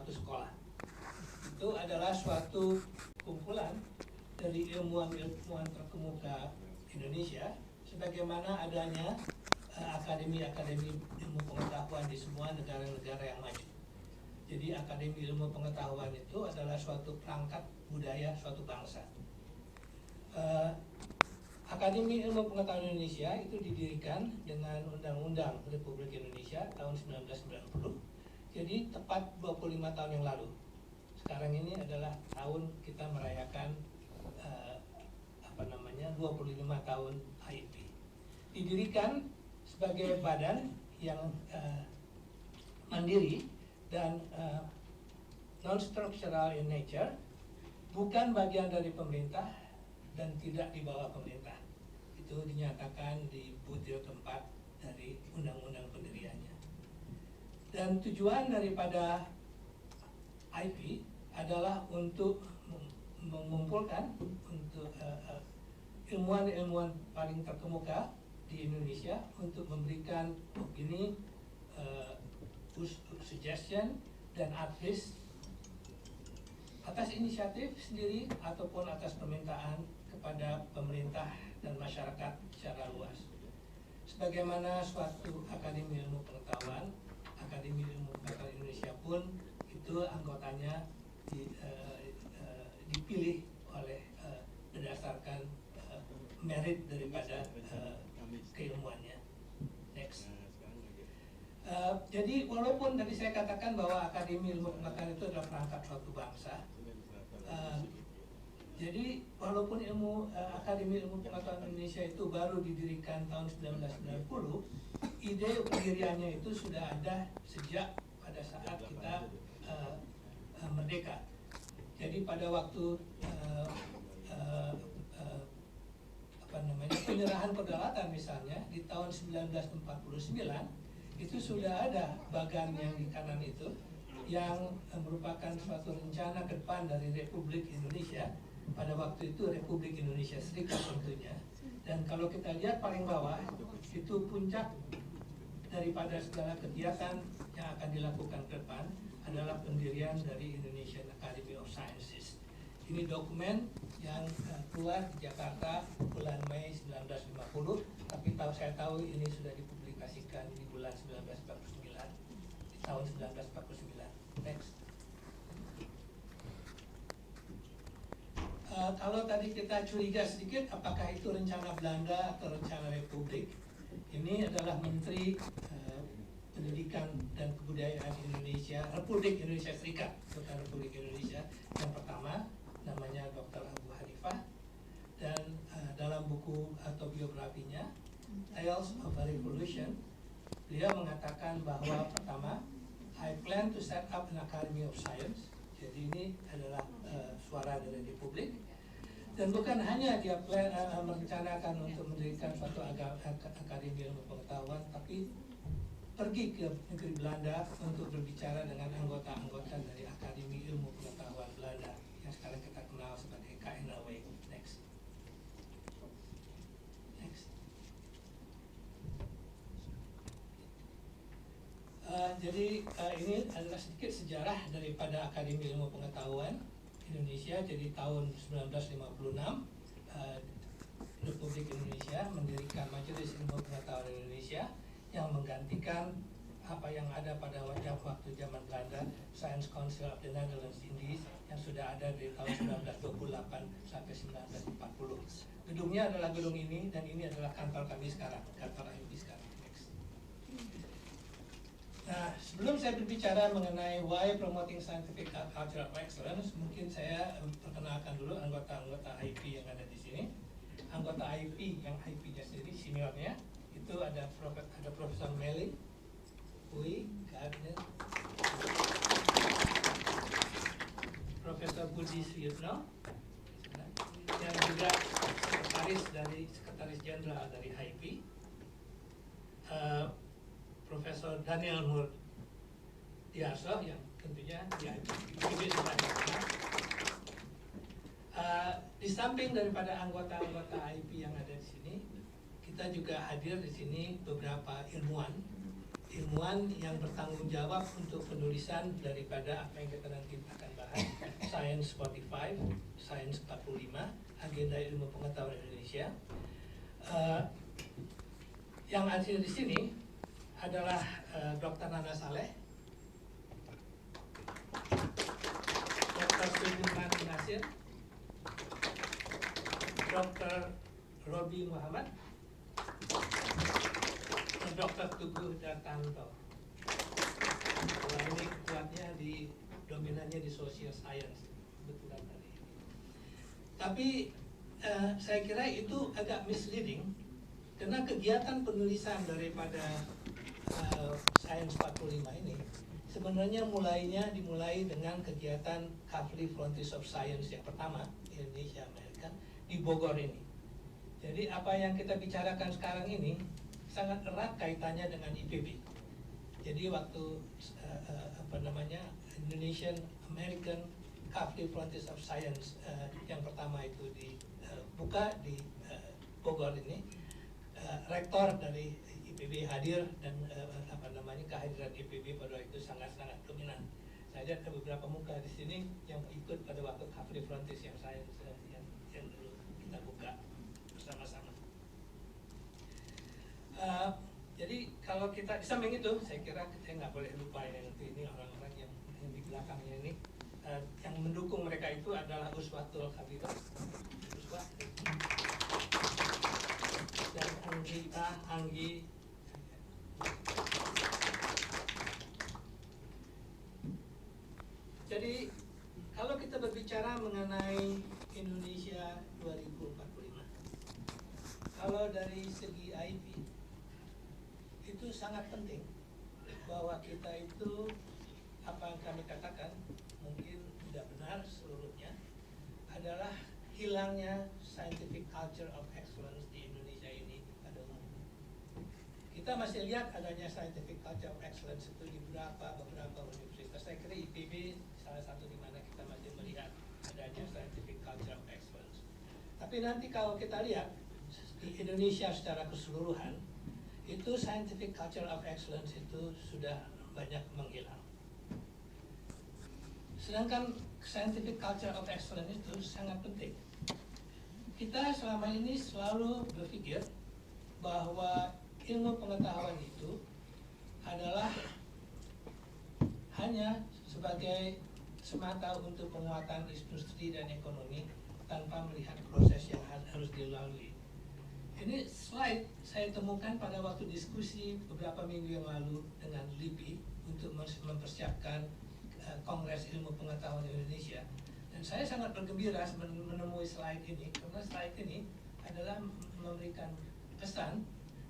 suatu sekolah. Itu adalah suatu kumpulan dari ilmuwan-ilmuwan terkemuka Indonesia, sebagaimana adanya akademi-akademi ilmu pengetahuan di semua negara-negara yang maju. Jadi akademi ilmu pengetahuan itu adalah suatu perangkat budaya suatu bangsa. Akademi Ilmu Pengetahuan Indonesia itu didirikan dengan Undang-Undang Republik Indonesia tahun 1990. Jadi tepat 25 tahun yang lalu. Sekarang ini adalah tahun kita merayakan 25 tahun HIP. Didirikan sebagai badan yang mandiri dan non-structural in nature, bukan bagian dari pemerintah dan tidak di bawah pemerintah. Itu dinyatakan di butir keempat dari undang-undang pendiriannya. Dan tujuan daripada IP adalah untuk mengumpulkan untuk ilmuwan-ilmuwan paling terkemuka di Indonesia untuk memberikan opini, suggestion, dan advice atas inisiatif sendiri ataupun atas permintaan kepada pemerintah dan masyarakat secara luas. Sebagaimana suatu akademi ilmu pengetahuan, Akademi Ilmu Pengetahuan Indonesia pun itu anggotanya dipilih oleh berdasarkan merit daripada keilmuannya. Next. Jadi walaupun tadi saya katakan bahwa Akademi Ilmu Pengetahuan itu adalah perangkat suatu bangsa, jadi walaupun Akademi Ilmu Pengetahuan Indonesia itu baru didirikan tahun 1990, ide pendiriannya itu sudah ada sejak pada saat kita merdeka. Jadi pada waktu penyerahan kedaulatan misalnya di tahun 1949, itu sudah ada bagan yang di kanan itu yang merupakan suatu rencana ke depan dari Republik Indonesia. Pada waktu itu Republik Indonesia Serikat tentunya. Dan kalau kita lihat paling bawah, itu puncak daripada segala kegiatan yang akan dilakukan ke depan adalah pendirian dari Indonesian Academy of Sciences. Ini dokumen yang keluar di Jakarta bulan Mei 1950, tapi saya tahu ini sudah dipublikasikan di bulan 1949, di tahun 1949. Next. Kalau tadi kita curiga sedikit, apakah itu rencana Belanda atau rencana Republik? Ini adalah Menteri Pendidikan dan Kebudayaan Indonesia, Republik Indonesia Serikat, bukan Republik Indonesia. Yang pertama, namanya Dr. Abu Hanifah, dan dalam buku atau biografinya, Tales of a Revolution, beliau mengatakan bahwa pertama, I plan to set up an Academy of Science. Jadi ini adalah suara dari Republik, dan bukan hanya dia merencanakan untuk mendirikan suatu akademi ilmu pengetahuan, tapi pergi ke negeri Belanda untuk berbicara dengan anggota-anggota dari Akademi Ilmu Pengetahuan Belanda yang sekarang kita kenal sebagai KNLW. Next. Next. Jadi ini adalah sedikit sejarah daripada Akademi Ilmu Pengetahuan Indonesia. Jadi tahun 1956 Republik Indonesia mendirikan Majelis Ilmu Pengetahuan Indonesia yang menggantikan apa yang ada pada waktu zaman Belanda, Science Council of the Netherlands Indies, yang sudah ada dari tahun 1928 sampai 1940. Gedungnya adalah gedung ini, dan ini adalah kantor kami sekarang, kantor IUP sekarang. Next. Nah, sebelum saya berbicara mengenai why promoting scientific culture of excellence, mungkin saya perkenalkan dulu anggota-anggota IP yang ada di sini. Anggota IP yang IP-nya sendiri, seniornya, itu ada Profesor Meli, Hui, Gardner, Profesor Budi Suyitno, yang juga sekretaris jenderal dari HIP, Profesor Daniel Nur Diarso, yang tentunya di HIP sebenarnya. Di samping daripada anggota-anggota HIP yang ada di sini, kita juga hadir di sini beberapa ilmuwan ilmuwan yang bertanggung jawab untuk penulisan daripada apa yang kita nanti akan bahas, Science 45, Science 45, Agenda Ilmu Pengetahuan Indonesia. Yang hadir di sini adalah Dr. Nana Saleh, Dr. Sudirman Nasir, Dr. Robi Muhammad, dan Dr. Tuguh Dartanto. Wah, ini kuatnya di dominannya di social science kebetulan tadi. Tapi saya kira itu agak misleading karena kegiatan penulisan daripada Science 45 ini sebenarnya dimulai dengan kegiatan Kavli Frontiers of Science yang pertama Indonesia Amerika di Bogor ini. Jadi apa yang kita bicarakan sekarang ini sangat erat kaitannya dengan IPB. Jadi waktu Indonesian American Kavli Frontiers of Science yang pertama itu dibuka di Bogor ini, rektor dari IPB hadir dan kehadiran IPB pada itu sangat-sangat dominan. Saya lihat ada beberapa muka di sini yang ikut pada waktu Kavli Frontiers yang yang dulu kita buka bersama-sama. Jadi kalau kita di samping itu, saya kira kita nggak boleh lupa yang ini orang-orang yang di belakangnya ini, yang mendukung mereka itu adalah Uswatul Khabirat, dan Anggi. Jadi kalau kita berbicara mengenai Indonesia 2045, kalau dari segi IP itu sangat penting bahwa kita itu, apa yang kami katakan mungkin tidak benar seluruhnya, adalah hilangnya scientific culture of excellence di Indonesia ini pada umumnya. Kita masih lihat adanya scientific culture of excellence itu di beberapa universitas. Saya kira IPB salah satu di mana kita masih melihat adanya scientific culture of excellence. Tapi nanti kalau kita lihat di Indonesia secara keseluruhan, itu scientific culture of excellence itu sudah banyak menghilang. Sedangkan scientific culture of excellence itu sangat penting. Kita selama ini selalu berpikir bahwa ilmu pengetahuan itu adalah hanya sebagai semata untuk penguatan industri dan ekonomi tanpa melihat proses yang harus dilalui. Ini slide saya temukan pada waktu diskusi beberapa minggu yang lalu dengan LIPI untuk mempersiapkan Kongres Ilmu Pengetahuan Indonesia. Dan saya sangat bergembira menemui slide ini, karena slide ini adalah memberikan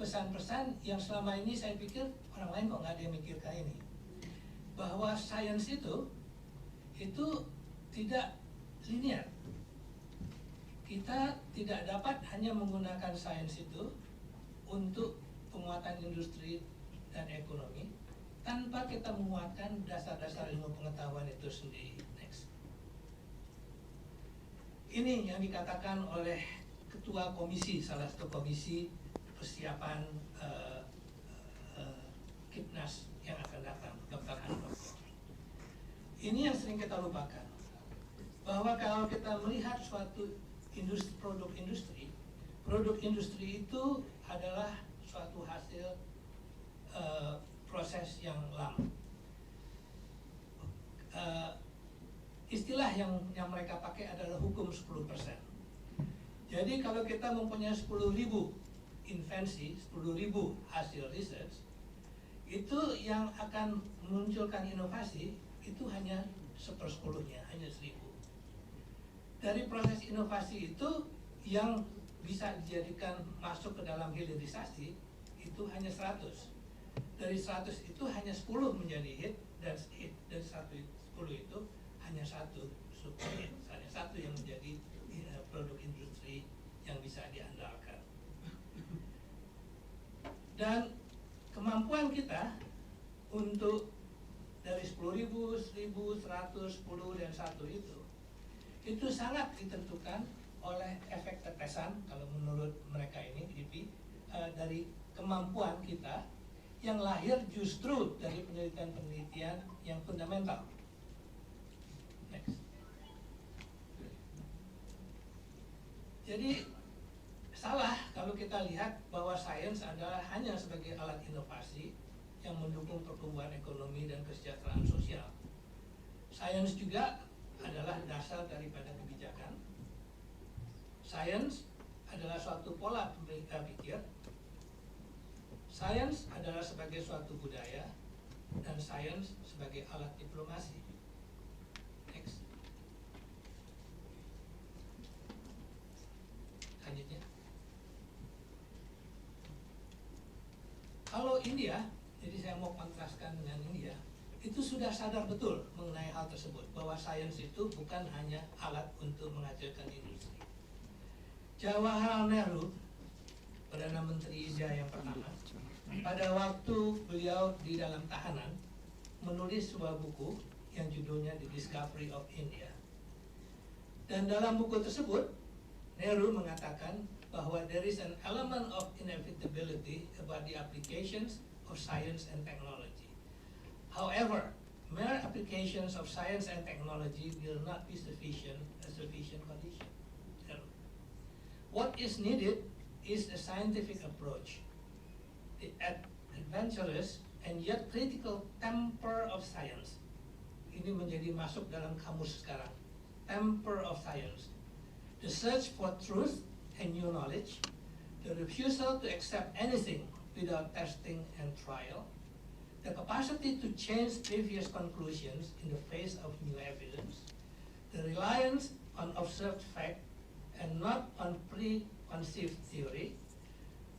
pesan-pesan yang selama ini saya pikir orang lain kok nggak ada yang mikirkan ini. Bahwa sains itu tidak linear. Kita tidak dapat hanya menggunakan sains itu untuk penguatan industri dan ekonomi tanpa kita menguatkan dasar-dasar ilmu pengetahuan itu sendiri. Next. Ini yang dikatakan oleh ketua komisi, salah satu komisi persiapan Kipnas yang akan datang, Dr. Handoko. Ini yang sering kita lupakan, bahwa kalau kita melihat suatu produk industri itu adalah suatu hasil proses yang lama. Istilah yang mereka pakai adalah hukum 10%. Jadi kalau kita mempunyai 10.000 invensi, 10.000 hasil research, itu yang akan memunculkan inovasi itu hanya 1/10-nya, hanya 1.000. Dari proses inovasi itu yang bisa dijadikan masuk ke dalam hilirisasi itu hanya 100. Dari 100 itu hanya 10 menjadi hit, dan dari 10 itu hanya 1 super hit, hanya 1 yang menjadi produk industri yang bisa diandalkan. Dan kemampuan kita untuk dari 10.000, 1.000, 100, 10, dan 1 itu sangat ditentukan oleh efek tetesan, kalau menurut mereka ini, dari kemampuan kita yang lahir justru dari penelitian-penelitian yang fundamental. Next. Jadi salah kalau kita lihat bahwa sains adalah hanya sebagai alat inovasi yang mendukung pertumbuhan ekonomi dan kesejahteraan sosial. Sains juga adalah dasar daripada kebijakan. Sains adalah suatu pola pikir. Sains adalah sebagai suatu budaya, dan sains sebagai alat diplomasi. Next. Selanjutnya. Kalau India, jadi saya mau kontraskan dengan India, itu sudah sadar betul mengenai hal tersebut, bahwa sains itu bukan hanya alat untuk menghasilkan industri. Jawaharlal Nehru, Perdana Menteri India yang pertama, pada waktu beliau di dalam tahanan, menulis sebuah buku yang judulnya The Discovery of India. Dan dalam buku tersebut, Nehru mengatakan bahwa there is an element of inevitability about the applications of science and technology. However, mere applications of science and technology will not be a sufficient condition. What is needed is a scientific approach, the adventurous and yet critical temper of science. Ini menjadi masuk dalam kamus sekarang. Temper of science. The search for truth and new knowledge, the refusal to accept anything without testing and trial, the capacity to change previous conclusions in the face of new evidence, the reliance on observed fact and not on preconceived theory,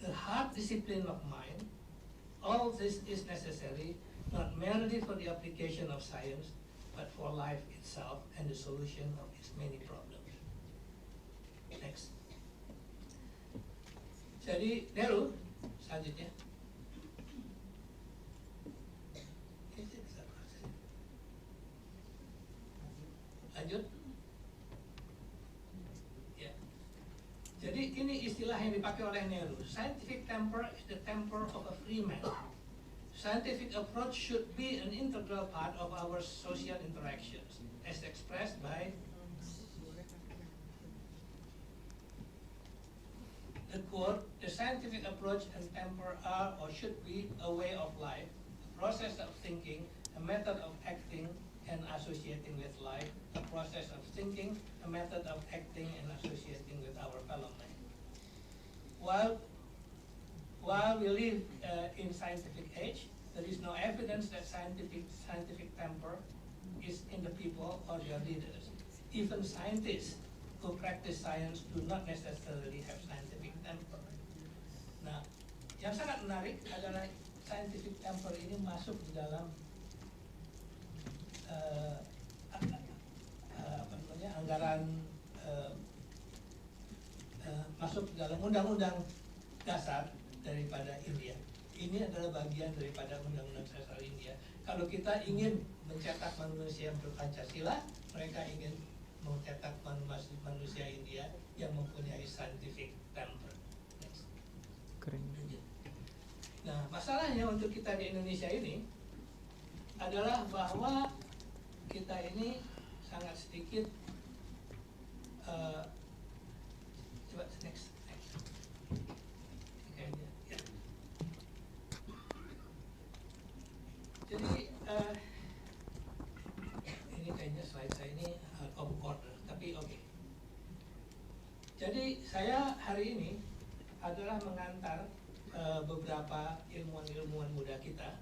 the hard discipline of mind. All this is necessary not merely for the application of science, but for life itself and the solution of its many problems. Next. Jadi Nehru selanjutnya. Lanjut. Ya. Jadi ini istilah yang dipakai oleh Nehru. Scientific temper is the temper of a free man. Scientific approach should be an integral part of our social interactions, as expressed by the quote, the scientific approach and temper are or should be a way of life, a process of thinking, a method of acting and associating with life, a process of thinking, a method of acting and associating with our fellow men. While we live in scientific age, there is no evidence that scientific temper is in the people or their leaders. Even scientists who practice science do not necessarily have scientific temper. Nah, yang sangat menarik adalah scientific temper ini masuk di dalam anggaran masuk dalam undang-undang dasar daripada India. Ini adalah bagian daripada undang-undang dasar India. Kalau kita ingin mencetak manusia berpancasila, mereka ingin mencetak manusia India yang mempunyai scientific temper. Keren. Nah, masalahnya untuk kita di Indonesia ini adalah bahwa kita ini sangat sedikit coba next. Okay, ya. Jadi ini kayaknya slide saya ini out of order, tapi oke. Jadi saya hari ini adalah mengantar beberapa ilmuwan-ilmuwan muda kita,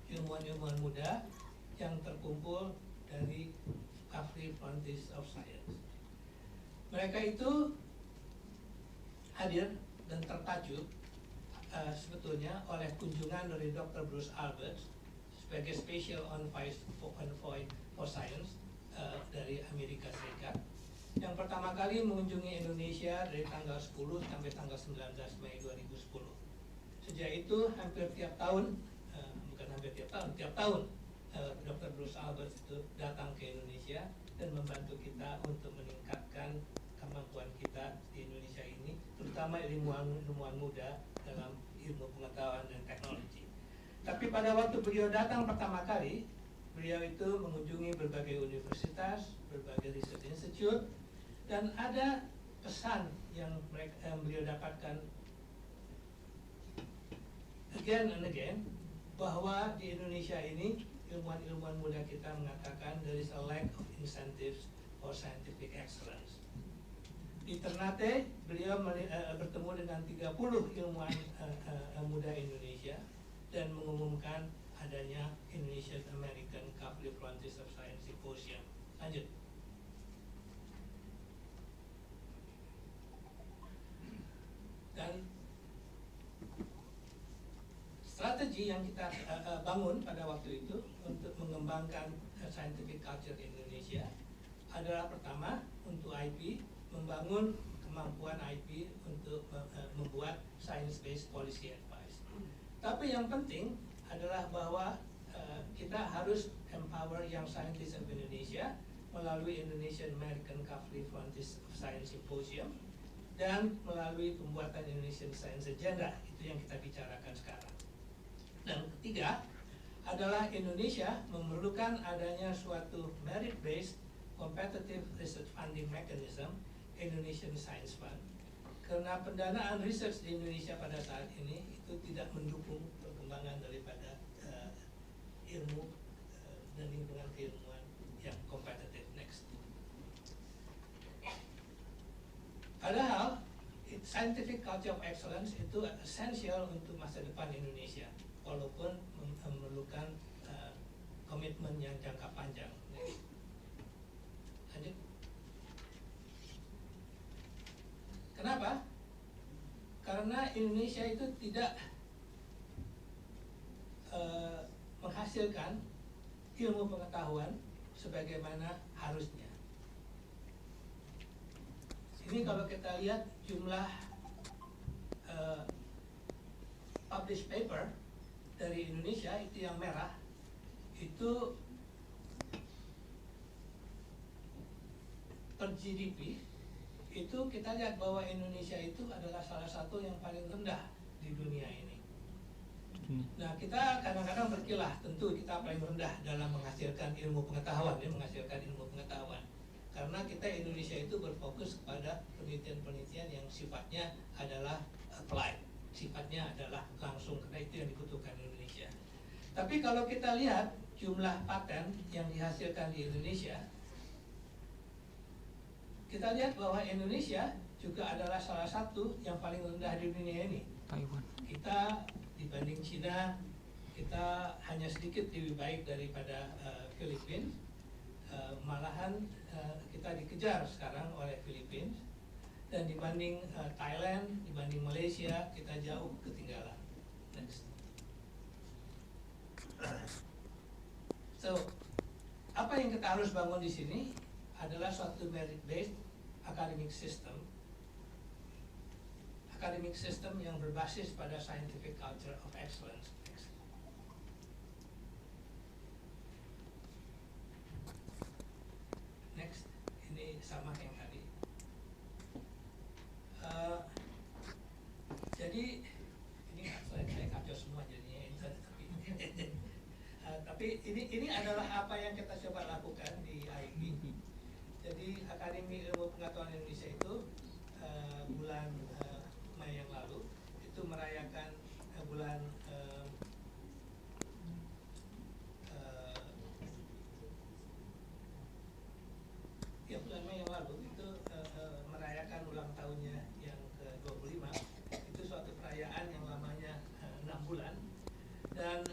ilmuwan-ilmuwan muda yang terkumpul dari Afri Frontiers of Science. Mereka itu hadir dan terpacu sebetulnya oleh kunjungan dari Dr. Bruce Alberts sebagai Special Envoy for Science dari Amerika Serikat, yang pertama kali mengunjungi Indonesia dari tanggal 10 sampai tanggal 19 Mei 2010. Sejak itu hampir tiap tahun, tiap tahun Dr. Bruce Alberts itu datang ke Indonesia dan membantu kita untuk meningkatkan kemampuan kita di Indonesia ini, terutama ilmuwan muda dalam ilmu pengetahuan dan teknologi. Tapi pada waktu beliau datang pertama kali, beliau itu mengunjungi berbagai universitas, berbagai research institute, dan ada pesan yang beliau dapatkan again and again, bahwa di Indonesia ini ilmuwan-ilmuwan muda kita mengatakan there is a lack of incentives for scientific excellence. Di Ternate beliau bertemu dengan 30 ilmuwan muda Indonesia dan mengumumkan adanya Indonesian American Kavli Frontiers of Science Symposium. Lanjut. Dan strategi yang kita bangun pada waktu itu untuk mengembangkan scientific culture Indonesia adalah pertama untuk IP, membangun kemampuan IP untuk membuat science-based policy advice. Tapi yang penting adalah bahwa kita harus empower young scientists of Indonesia melalui Indonesian American Kavli Frontiers of Science Symposium dan melalui pembuatan Indonesian Science Agenda. Itu yang kita bicarakan sekarang. Dan ketiga adalah Indonesia memerlukan adanya suatu merit-based competitive research funding mechanism, Indonesian Science Fund, karena pendanaan research di Indonesia pada saat ini itu tidak mendukung perkembangan daripada ilmu dan lingkungan keilmuan yang kompetitif. Next. Padahal scientific culture of excellence itu esensial untuk masa depan Indonesia, walaupun memerlukan komitmen yang jangka panjang. Lanjut. Kenapa? Karena Indonesia itu tidak menghasilkan ilmu pengetahuan sebagaimana harusnya. Ini kalau kita lihat jumlah published paper dari Indonesia itu yang merah, itu per GDP itu kita lihat bahwa Indonesia itu adalah salah satu yang paling rendah di dunia ini. Nah, kita kadang-kadang berkilah, tentu kita paling rendah dalam menghasilkan ilmu pengetahuan, karena kita Indonesia itu berfokus kepada penelitian-penelitian yang sifatnya adalah applied, sifatnya adalah langsung, karena itu yang dibutuhkan Indonesia. Tapi kalau kita lihat jumlah paten yang dihasilkan di Indonesia, kita lihat bahwa Indonesia juga adalah salah satu yang paling rendah di dunia ini. Taiwan. Kita dibanding Cina, kita hanya sedikit lebih baik daripada Filipina. Malahan kita dikejar sekarang oleh Filipina, dan dibanding Thailand, dibanding Malaysia, kita jauh ketinggalan. Next. So, apa yang kita harus bangun di sini adalah suatu merit-based academic system yang berbasis pada scientific culture of excellence. Next. Next, ini sama yang tadi. Jadi ini saya kacau semua jadinya, tapi ini adalah apa yang kita coba lakukan di IIP. Jadi Akademi Ilmu Pengetahuan Indonesia itu bulan Mei yang lalu itu merayakan bulan Mei yang lalu itu merayakan ulang tahunnya yang ke-25. Itu suatu perayaan yang lamanya 6 bulan. Dan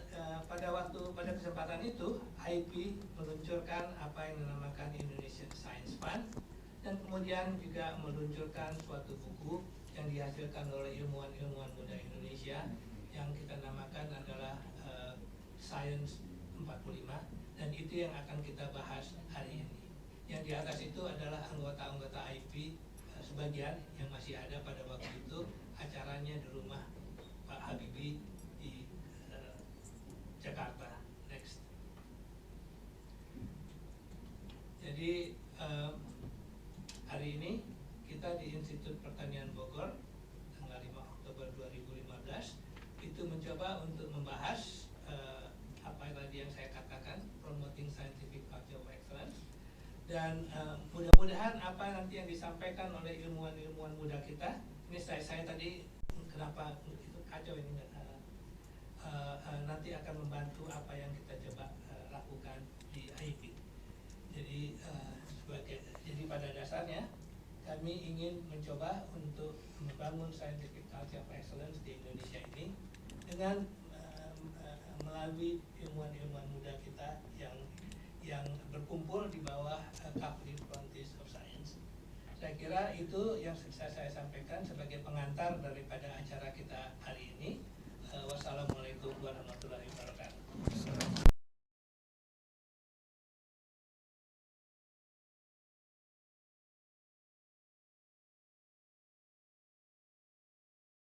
pada kesempatan itu IP meluncurkan apa yang dinamakan Indonesian Science Fund, dan kemudian juga meluncurkan suatu buku yang dihasilkan oleh ilmuwan-ilmuwan muda Indonesia yang kita namakan adalah Science 45, dan itu yang akan kita bahas hari ini. Yang di atas itu adalah anggota-anggota IP sebagian yang masih ada pada waktu itu, acaranya di rumah Pak Habibie di Jakarta. Next. Jadi hari ini kita di Institut Pertanian Bogor tanggal 5 Oktober 2015 itu mencoba untuk membahas Dan mudah-mudahan apa nanti yang disampaikan oleh ilmuwan-ilmuwan muda kita, ini saya tadi kenapa itu kacau ini, nanti akan membantu apa yang kita coba lakukan di IP. Jadi jadi pada dasarnya kami ingin mencoba untuk membangun scientific culture of excellence di Indonesia ini dengan melalui ilmuwan-ilmuwan muda kita yang berkumpul di bawah Kavli Frontiers of Science. Saya kira itu yang bisa saya sampaikan sebagai pengantar daripada acara kita hari ini. Wassalamualaikum